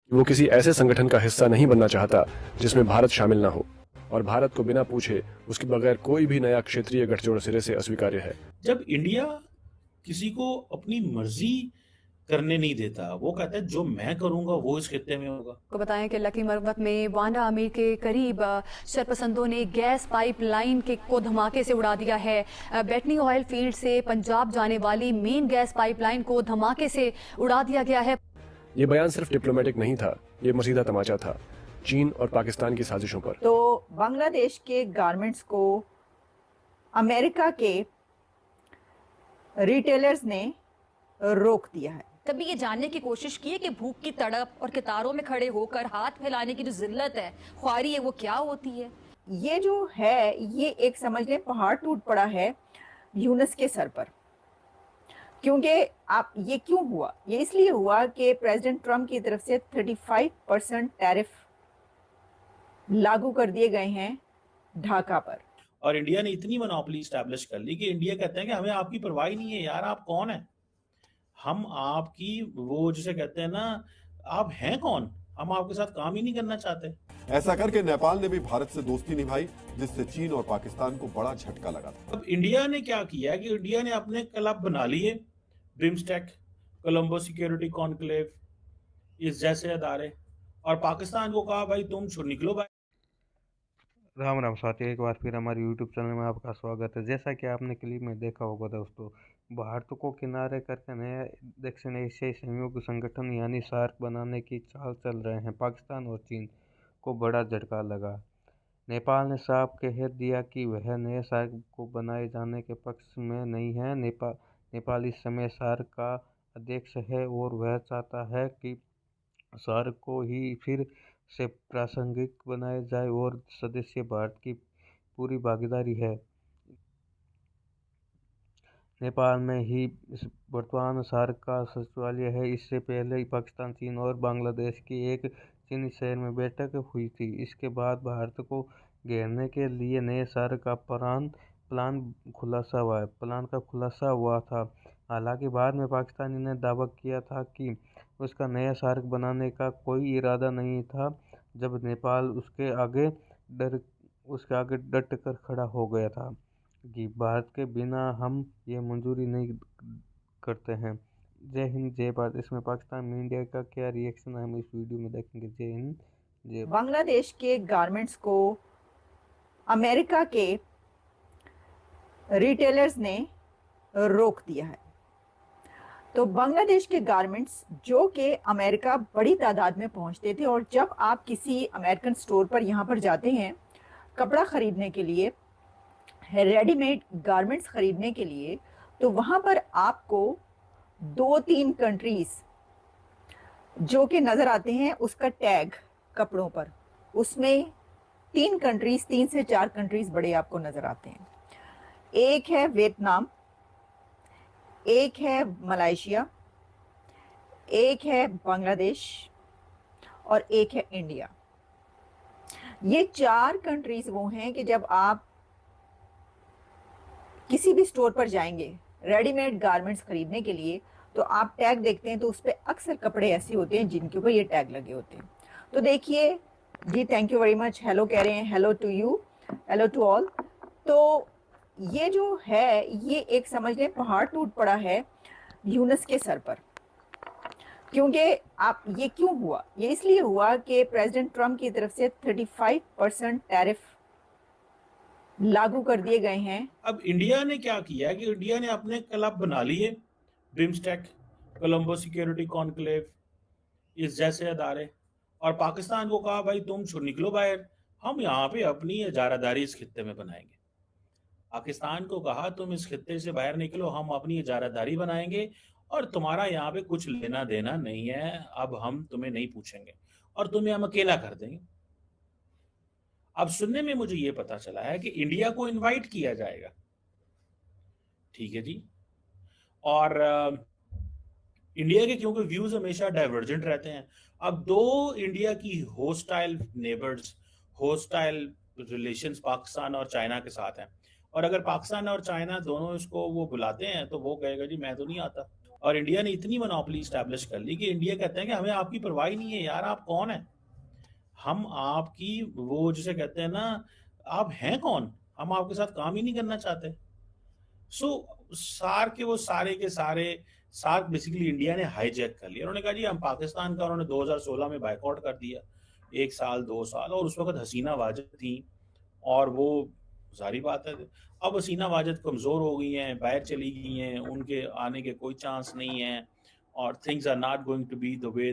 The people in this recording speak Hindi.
वो किसी ऐसे संगठन का हिस्सा नहीं बनना चाहता जिसमें भारत शामिल ना हो, और भारत को बिना पूछे उसके बगैर कोई भी नया क्षेत्रीय गठजोड़ सिरे से अस्वीकार्य है। जब इंडिया किसी को अपनी मर्जी करने नहीं देता, वो कहता है जो मैं करूंगा वो इस खित्ते में होगा। को बताएं कि लकी मरवत में वांडा आमिर के करीब शरपसंदों ने गैस पाइपलाइन को धमाके से उड़ा दिया है। बेटनी ऑयल फील्ड से पंजाब जाने वाली मेन गैस पाइपलाइन को धमाके से उड़ा दिया गया है। ये बयान सिर्फ डिप्लोमेटिक नहीं था, ये मसीदा तमाचा था चीन और पाकिस्तान की साजिशों पर। तो बांग्लादेश के गारमेंट्स को अमेरिका के रिटेलर्स ने रोक दिया है। कभी ये जानने की कोशिश की है कि भूख की तड़प और कतारों में खड़े होकर हाथ फैलाने की जो जिल्लत है, ख्वारी है, वो क्या होती है? ये जो है, ये एक समझ लें पहाड़ टूट पड़ा है यूनुस के सर पर। क्योंकि आप ये क्यों हुआ? ये इसलिए हुआ कि प्रेसिडेंट ट्रम्प की तरफ से 35% टैरिफ लागू कर दिए गए हैं ढाका पर। और इंडिया ने इतनी मोनोपोली स्टैब्लिश कर ली कि इंडिया कहते हैं कि हमें आपकी परवाह ही नहीं है यार, आप कौन है? हम आपकी वो जिसे कहते हैं ना, आप हैं कौन? हम आपके साथ काम ही नहीं करना चाहते। ऐसा करके नेपाल ने भी भारत से दोस्ती निभाई, जिससे चीन और पाकिस्तान को बड़ा झटका लगा था। अब इंडिया ने क्या किया कि इंडिया ने अपने क्लब बना लिए, ब्रिम्सटेक, कोलंबो सिक्योरिटी कॉन्क्लेव, इस जैसे अदारे, और पाकिस्तान को कहा भाई तुम निकलो भाई। राम राम साथियों, एक बार फिर हमारे YouTube चैनल में आपका स्वागत है। जैसा कि आपने क्लिप में देखा होगा दोस्तों, भारत को किनारे करके नए दक्षिण एशियाई सहयोग संगठन यानी सार्क बनाने की चाल चल रहे हैं। पाकिस्तान और चीन को बड़ा झटका लगा। नेपाल ने साफ कह दिया कि वह नए सार्क को बनाए जाने के पक्ष में नहीं है। नेपाल इस समय सार्क का अध्यक्ष है और वह चाहता है कि सार्क को ही फिर से प्रासंगिक बनाया जाए और सदस्य भारत की पूरी भागीदारी है। नेपाल में ही वर्तमान सार्क का सचिवालय है। इससे पहले पाकिस्तान, चीन और बांग्लादेश की एक चीनी शहर में बैठक हुई थी। इसके बाद भारत को घेरने के लिए नए सार्क का प्लान का खुलासा हुआ था। हालांकि बाद में पाकिस्तान ने दावा किया था कि उसका नया सार्क बनाने का कोई इरादा नहीं था, जब नेपाल उसके आगे डट कर खड़ा हो गया था कि भारत के बिना हम ये मंजूरी नहीं करते हैं। जय हिंद, जय भारत। इसमें पाकिस्तान मीडिया का क्या रिएक्शन है, हम इस वीडियो में देखेंगे। जय हिंद, जय। बांग्लादेश के गारमेंट्स को अमेरिका के रिटेलर्स ने रोक दिया है। तो बांग्लादेश के गारमेंट्स जो कि अमेरिका बड़ी तादाद में पहुंचते थे, और जब आप किसी अमेरिकन स्टोर पर यहाँ पर जाते हैं कपड़ा खरीदने के लिए, रेडीमेड गारमेंट्स खरीदने के लिए, तो वहां पर आपको 2-3 कंट्रीज जो कि नजर आते हैं, उसका टैग कपड़ों पर, उसमें 3 से 4 कंट्रीज बड़े आपको नजर आते हैं। एक है वियतनाम, एक है मलेशिया, एक है बांग्लादेश और एक है इंडिया। ये 4 कंट्रीज वो हैं कि जब आप किसी भी स्टोर पर जाएंगे रेडीमेड गारमेंट्स खरीदने के लिए, तो आप टैग देखते हैं तो उस पर अक्सर कपड़े ऐसे होते हैं जिनके ऊपर ये टैग लगे होते हैं। तो देखिए जी, thank you very much, hello कह रहे हैं, hello to you, hello to all. तो ये जो है, ये एक समझ लें पहाड़ टूट पड़ा है यूनुस के सर पर। क्योंकि आप ये क्यों हुआ? ये इसलिए हुआ कि प्रेसिडेंट ट्रम्प की तरफ से 35% टैरिफ लागू कर दिए गए हैं। अब इंडिया ने क्या किया कि इंडिया ने अपने क्लब बना लिए, ब्रिम्सटेक, कोलंबो सिक्योरिटी कॉन्क्लेव, इस जैसे अदारे, और पाकिस्तान को कहा भाई तुम निकलो बाहर, हम यहाँ पे अपनी इजारादारी इस खित्ते में बनाएंगे। पाकिस्तान को कहा तुम इस खित्ते से बाहर निकलो, हम अपनी इजारादारी बनाएंगे और तुम्हारा यहाँ पे कुछ लेना देना नहीं है, अब हम तुम्हें नहीं पूछेंगे और तुम्हें हम अकेला कर देंगे। अब सुनने में मुझे ये पता चला है कि इंडिया को इनवाइट किया जाएगा, ठीक है जी, और इंडिया के क्योंकि व्यूज हमेशा डाइवर्जेंट रहते हैं। अब दो इंडिया की hostile neighbours, hostile relations Pakistan और चाइना के साथ हैं, और अगर पाकिस्तान और चाइना दोनों इसको वो बुलाते हैं तो वो कहेगा जी मैं तो नहीं आता। और इंडिया ने इतनी मोनोपोली स्टैब्लिश कर ली कि इंडिया कहते हैं कि हमें आपकी परवाह ही नहीं है यार, आप कौन है, हम आपकी वो जिसे कहते हैं ना, आप हैं कौन, हम आपके साथ काम ही नहीं करना चाहते। सो सार के वो सारे के सारे सार्क बेसिकली इंडिया ने हाईजैक कर लिया। उन्होंने कहा जी हम पाकिस्तान का, उन्होंने 2016 में बाइकआउट कर दिया, 1 साल 2 साल, और उस वक्त हसीना वाजिद थी, और वो सारी बात है अब हसीना वाजिद कमज़ोर हो गई हैं, बाहर चली गई हैं, उनके आने के कोई चांस नहीं है, और things are not going to be the way